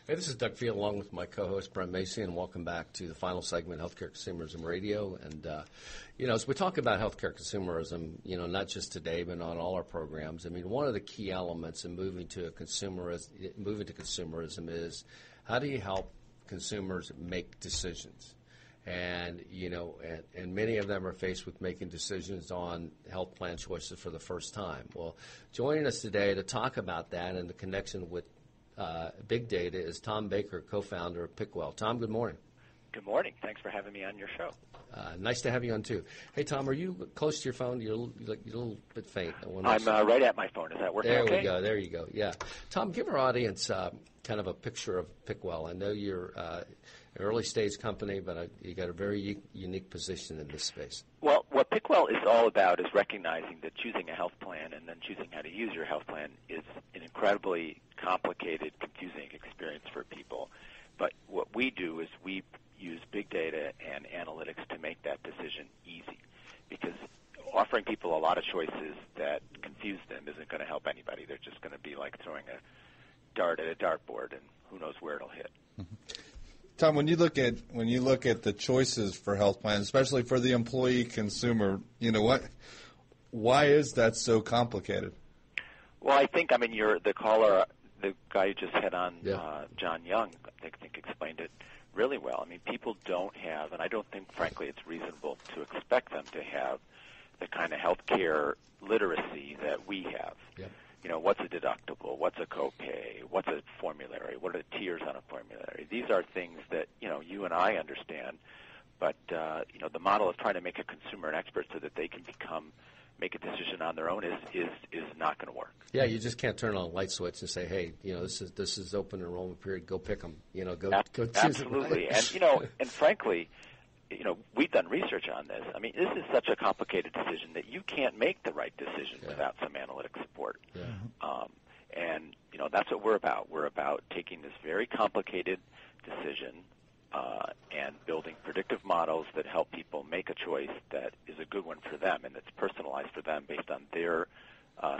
Hey, this is Doug Field along with my co-host Brent Macy, and welcome back to the final segment, Healthcare Consumerism Radio. And, as we talk about healthcare consumerism, not just today, but on all our programs, I mean, one of the key elements in moving to consumerism is how do you help consumers make decisions? And, and many of them are faced with making decisions on health plan choices for the first time. Well, joining us today to talk about that and the connection with big data is Tom Baker, co-founder of Pickwell. Tom, good morning. Good morning. Thanks for having me on your show. Nice to have you on, too. Hey, Tom, are you close to your phone? You're a little bit faint. I'm right at my phone. Is that working okay? There we go. There you go. Yeah. Tom, give our audience kind of a picture of Pickwell. I know you're an early-stage company, but you got a very unique position in this space. Well, what Pickwell is all about is recognizing that choosing a health plan and then choosing how to use your health plan is an incredibly complicated, confusing experience for people. But what we do is we use big data and analytics to make that decision easy, because offering people a lot of choices that confuse them isn't going to help anybody. They're just going to be like throwing a dart at a dartboard, and who knows where it'll hit. Mm-hmm. Tom, when you look at the choices for health plans, especially for the employee consumer, why is that so complicated? Well, I think you're the caller, the guy you just had on, John Young, I think explained it really well. I mean, people don't have, and I don't think, frankly, it's reasonable to expect them to have the kind of health care literacy that we have. Yep. What's a deductible? What's a copay? What's a formulary? What are the tiers on a formulary? These are things that, you and I understand, but, the model of trying to make a consumer an expert so that they can make a decision on their own is not going to work. Yeah, you just can't turn on a light switch and say, hey, this is open enrollment period, go pick them, go choose absolutely. It. And, and frankly, we've done research on this. I mean, this is such a complicated decision that you can't make the right decision without some analytic support. Yeah. And, that's what we're about. We're about taking this very complicated decision and building predictive models that help people make a choice that is a good one for them and that's personalized for them based on their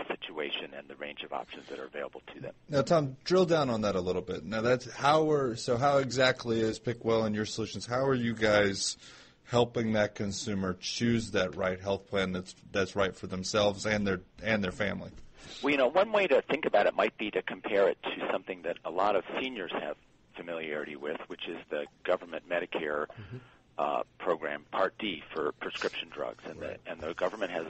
situation and the range of options that are available to them. Now, Tom, drill down on that a little bit. Now, how exactly is Pickwell and your solutions? How are you guys helping that consumer choose that right health plan that's right for themselves and their family? Well, one way to think about it might be to compare it to something that a lot of seniors have familiarity with, which is the government Medicare program, Part D, for prescription drugs. And the government has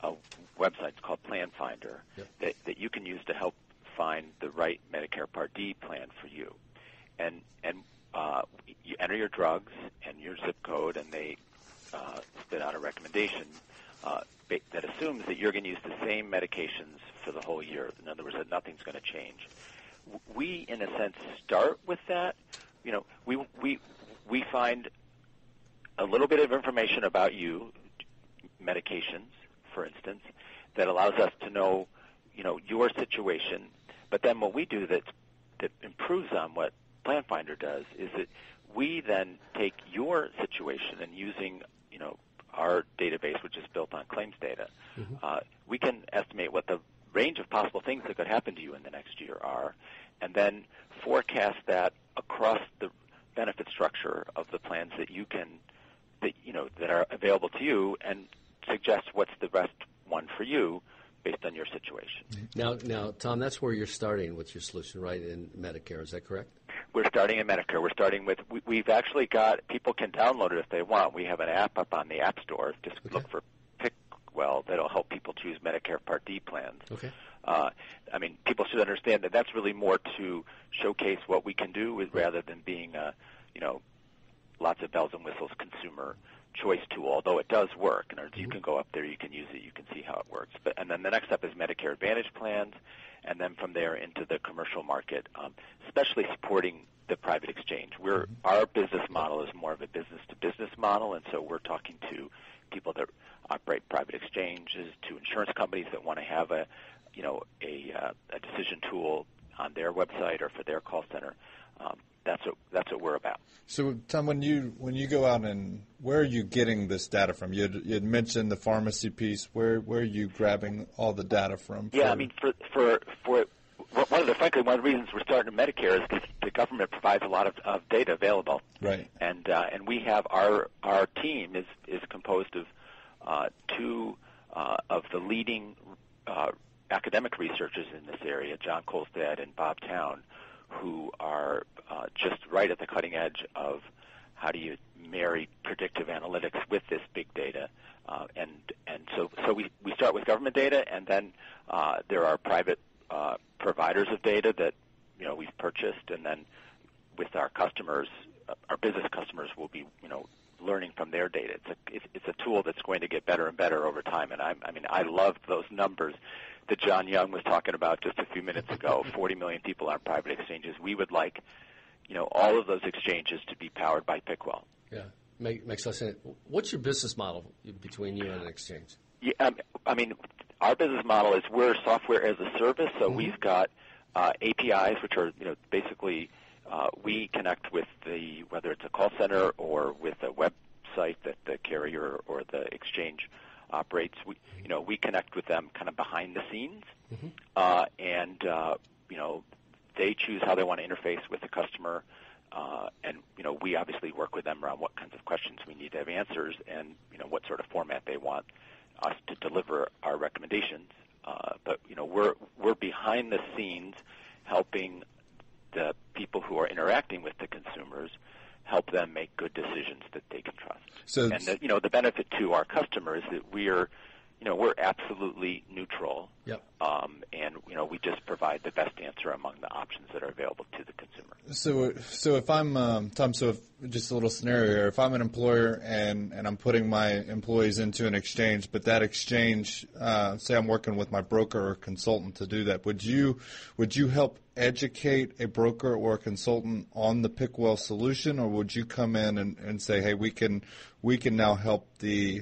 a website called Plan Finder that you can use to help find the right Medicare Part D plan for you. And you enter your drugs and your zip code, and they spit out a recommendation that assumes that you're going to use the same medications for the whole year. In other words, that nothing's going to change. We, in a sense, start with that. We find a little bit of information about you, medications, for instance, that allows us to know, your situation. But then what we do that improves on what Plan Finder does is that we then take your situation and using, our database, which is built on claims data, we can estimate what the range of possible things that could happen to you in the next year are, and then forecast that across the benefit structure of the plans that are available to you, and suggest what's the best one for you based on your situation. Now, Tom, that's where you're starting with your solution, right, in Medicare. Is that correct? We're starting in Medicare. We're starting with, we've actually got, people can download it if they want. We have an app up on the App Store. Just look for Pickwell. That'll help people choose Medicare Part D plans. Okay. People should understand that that's really more to showcase what we can do rather than being a, lots of bells and whistles consumer choice tool, although it does work. You can go up there, you can use it, you can see how it works. And then the next step is Medicare Advantage plans, and then from there into the commercial market, especially supporting the private exchange. Our business model is more of a business-to-business model, and so we're talking to people that operate private exchanges, to insurance companies that want to have a decision tool on their website or for their call center. That's what we're about. So, Tom, when you go out, and where are you getting this data from? You had mentioned the pharmacy piece. Where are you grabbing all the data from? Yeah, for one of the reasons we're starting in Medicare is because the government provides a lot of data available. Right. And we have our team is composed of two of the leading academic researchers in this area, John Kolstad and Bob Town, who are just right at the cutting edge of how do you marry predictive analytics with this big data. And so we start with government data, and then there are private providers of data that we've purchased, and then with our customers, our business customers will be learning from their data. It's a tool that's going to get better and better over time. And I love those numbers that John Young was talking about just a few minutes ago. 40 million people on private exchanges. We would like all of those exchanges to be powered by picwell. Yeah, makes sense. What's your business model between you and an exchange? Yeah, our business model is we're software as a service. So we've got APIs, which are basically we connect with whether it's a call center or with a website that the carrier or the exchange operates. We connect with them kind of behind the scenes, and they choose how they want to interface with the customer, and we obviously work with them around what kinds of questions we need to have answers, and what sort of format they want us to deliver our recommendations. But we're behind the scenes helping the people who are interacting with the consumers, help them make good decisions that they can trust. So, and the benefit to our customers is that we're absolutely neutral. Yep. And we just provide the best answer among the options that are available to the consumer. So if I'm Tom, just a little scenario here. If I'm an employer and I'm putting my employees into an exchange, but that exchange, say I'm working with my broker or consultant to do that, would you help educate a broker or a consultant on the picwell solution, or would you come in and say, hey, we can now help the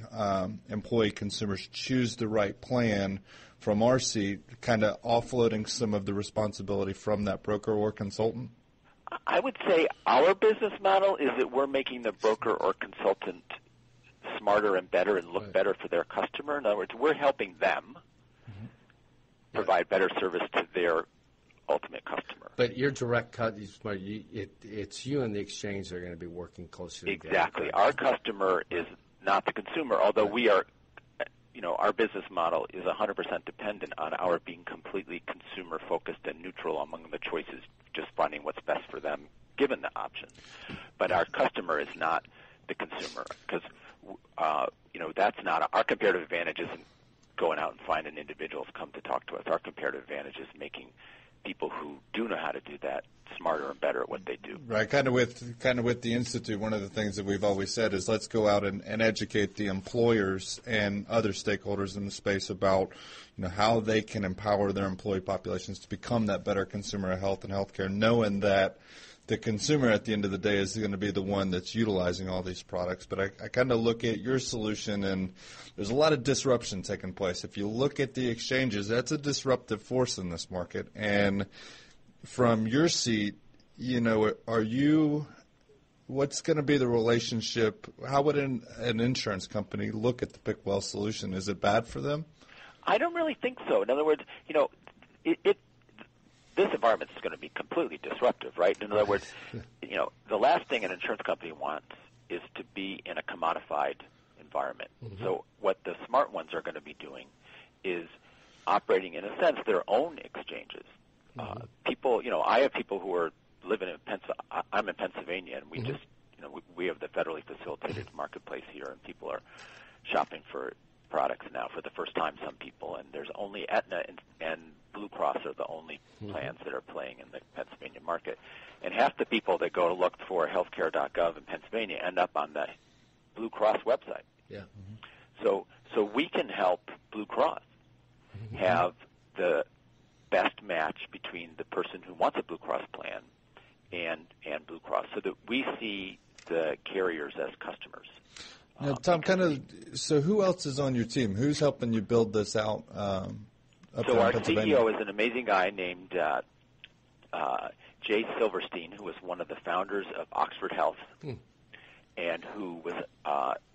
employee consumers choose the right plan from our seat, kind of offloading some of the responsibility from that broker or consultant? I would say our business model is that we're making the broker or consultant smarter and better and look better for their customer. In other words, we're helping them provide better service to their ultimate customer. But your direct cut, it's you and the exchange that are going to be working closely together. Exactly. Our customer is not the consumer, although we are, our business model is 100% dependent on our being completely consumer-focused and neutral among the choices, just finding what's best for them, given the options. But our customer is not the consumer, because, that's not our comparative advantage isn't going out and finding individuals come to talk to us. Our comparative advantage is making people who do know how to do that smarter and better at what they do. Right, kind of with the Institute, one of the things that we've always said is let's go out and educate the employers and other stakeholders in the space about how they can empower their employee populations to become that better consumer of health and healthcare, knowing that the consumer at the end of the day is going to be the one that's utilizing all these products. But I kind of look at your solution, and there's a lot of disruption taking place. If you look at the exchanges, that's a disruptive force in this market. And from your seat, what's going to be the relationship? How would an insurance company look at the picwell solution? Is it bad for them? I don't really think so. In other words, this environment is going to be completely disruptive, right? In other words, the last thing an insurance company wants is to be in a commodified environment. Mm-hmm. So what the smart ones are going to be doing is operating, in a sense, their own exchanges. Mm-hmm. People, I have people who are living in I'm in Pennsylvania, and we just, we have the federally facilitated marketplace here, and people are shopping for products now for the first time, some people, and there's only Aetna and Blue Cross are the only plans that are playing in the Pennsylvania market. And half the people that go to look for healthcare.gov in Pennsylvania end up on the Blue Cross website. Yeah. So we can help Blue Cross have the best match between the person who wants a Blue Cross plan and Blue Cross, so that we see the carriers as customers. Now, Tom, so who else is on your team? Who's helping you build this out? So our CEO is an amazing guy named Jay Silverstein, who was one of the founders of Oxford Health, and who was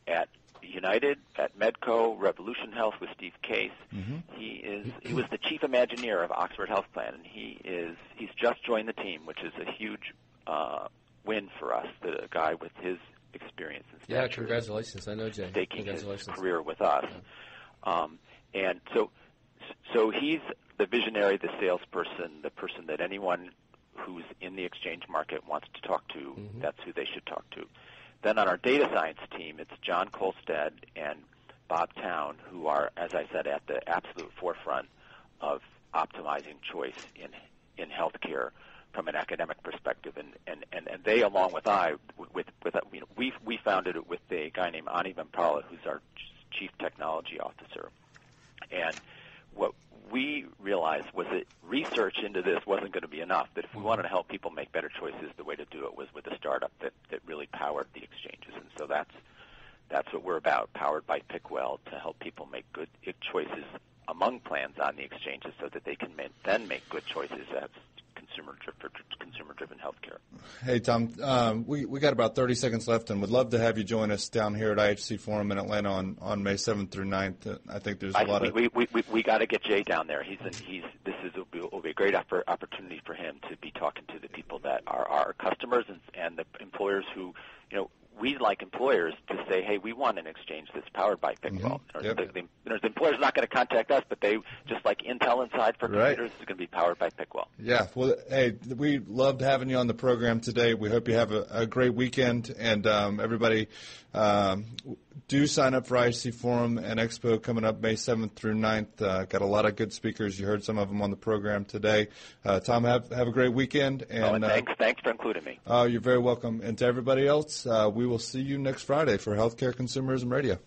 at United, at Medco, Revolution Health with Steve Case. Mm-hmm. He was the chief Imagineer of Oxford Health Plan, and he's just joined the team, which is a huge win for us. The guy with his experience and Yeah, stature congratulations. I know Jay. staking his Congratulations. career with us. And so he's the visionary, the salesperson, the person that anyone who's in the exchange market wants to talk to. That's who they should talk to. Then on our data science team, it's John Kolstad and Bob Town, who are, as I said, at the absolute forefront of optimizing choice in healthcare from an academic perspective, and they, along with we founded it with a guy named Ani Vampala, who's our chief technology officer. And what we realized was that research into this wasn't going to be enough, that if we wanted to help people make better choices, the way to do it was with a startup that really powered the exchanges. And so that's what we're about, powered by picwell, to help people make good choices among plans on the exchanges so that they can then make good choices as consumer-driven healthcare. Hey, Tom, we got about 30 seconds left, and would love to have you join us down here at IHC Forum in Atlanta on May 7th through 9th. I think there's a lot of... We got to get Jay down there. Will be a great opportunity for him to be talking to the people that are our customers and the employers who, we like employers to say, hey, we want an exchange that's powered by picwell. The employer's not going to contact us, but they, just like Intel Inside for computers, is going to be powered by picwell. Yeah, well, hey, we loved having you on the program today. We hope you have a great weekend, and everybody do sign up for IHC Forum and Expo coming up May 7th through 9th. Got a lot of good speakers. You heard some of them on the program today. Tom, have a great weekend. And thanks for including me. Oh, you're very welcome. And to everybody else, we will see you next Friday for Healthcare Consumerism Radio.